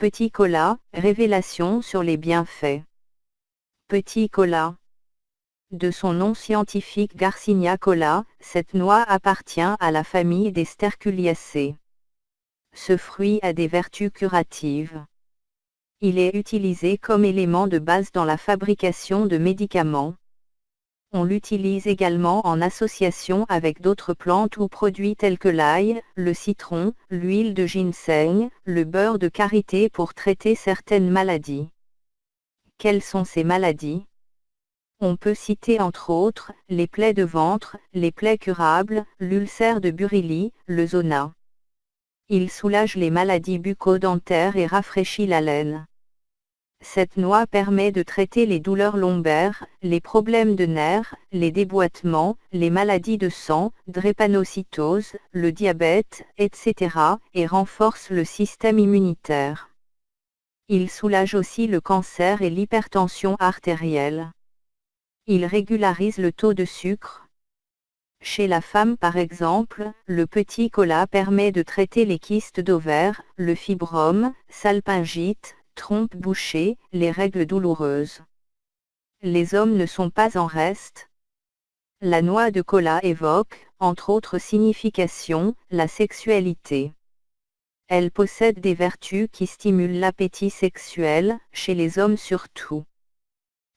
Petit cola, révélation sur les bienfaits. Petit cola. De son nom scientifique Garcinia cola, cette noix appartient à la famille des Sterculiaceae. Ce fruit a des vertus curatives. Il est utilisé comme élément de base dans la fabrication de médicaments. On l'utilise également en association avec d'autres plantes ou produits tels que l'ail, le citron, l'huile de ginseng, le beurre de karité pour traiter certaines maladies. Quelles sont ces maladies ? On peut citer entre autres, les plaies de ventre, les plaies curables, l'ulcère de Burili, le zona. Il soulage les maladies bucco-dentaires et rafraîchit la laine. Cette noix permet de traiter les douleurs lombaires, les problèmes de nerfs, les déboîtements, les maladies de sang, drépanocytose, le diabète, etc., et renforce le système immunitaire. Il soulage aussi le cancer et l'hypertension artérielle. Il régularise le taux de sucre. Chez la femme par exemple, le petit cola permet de traiter les kystes d'ovaires, le fibrome, salpingite, trompe bouchée, les règles douloureuses. Les hommes ne sont pas en reste. La noix de cola évoque, entre autres significations, la sexualité. Elle possède des vertus qui stimulent l'appétit sexuel, chez les hommes surtout.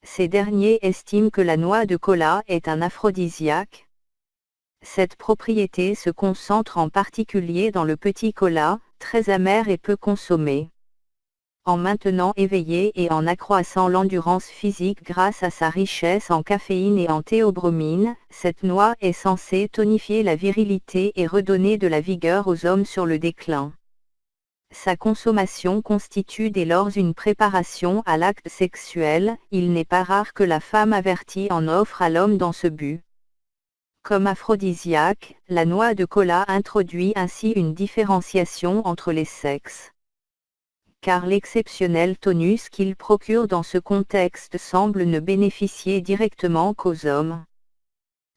Ces derniers estiment que la noix de cola est un aphrodisiaque. Cette propriété se concentre en particulier dans le petit cola, très amer et peu consommé. En maintenant éveillé et en accroissant l'endurance physique grâce à sa richesse en caféine et en théobromine, cette noix est censée tonifier la virilité et redonner de la vigueur aux hommes sur le déclin. Sa consommation constitue dès lors une préparation à l'acte sexuel, il n'est pas rare que la femme avertie en offre à l'homme dans ce but. Comme aphrodisiaque, la noix de cola introduit ainsi une différenciation entre les sexes. Car l'exceptionnel tonus qu'il procure dans ce contexte semble ne bénéficier directement qu'aux hommes.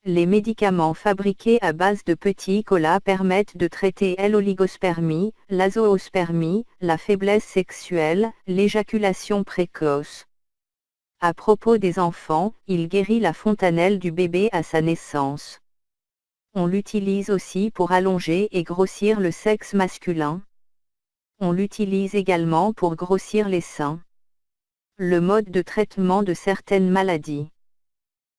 Les médicaments fabriqués à base de petits cola permettent de traiter l'oligospermie, la zoospermie, la faiblesse sexuelle, l'éjaculation précoce. À propos des enfants, il guérit la fontanelle du bébé à sa naissance. On l'utilise aussi pour allonger et grossir le sexe masculin. On l'utilise également pour grossir les seins. Le mode de traitement de certaines maladies.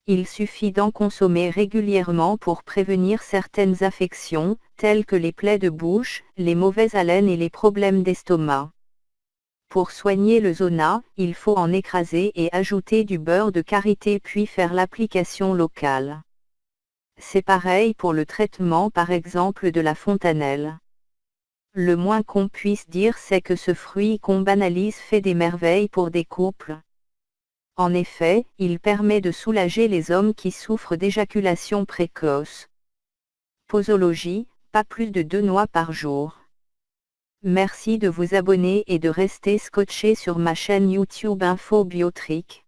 Il suffit d'en consommer régulièrement pour prévenir certaines affections, telles que les plaies de bouche, les mauvaises haleines et les problèmes d'estomac. Pour soigner le zona, il faut en écraser et ajouter du beurre de karité puis faire l'application locale. C'est pareil pour le traitement par exemple de la fontanelle. Le moins qu'on puisse dire c'est que ce fruit qu'on banalise fait des merveilles pour des couples. En effet, il permet de soulager les hommes qui souffrent d'éjaculation précoce. Posologie, pas plus de 2 noix par jour. Merci de vous abonner et de rester scotché sur ma chaîne YouTube Info Biotrick.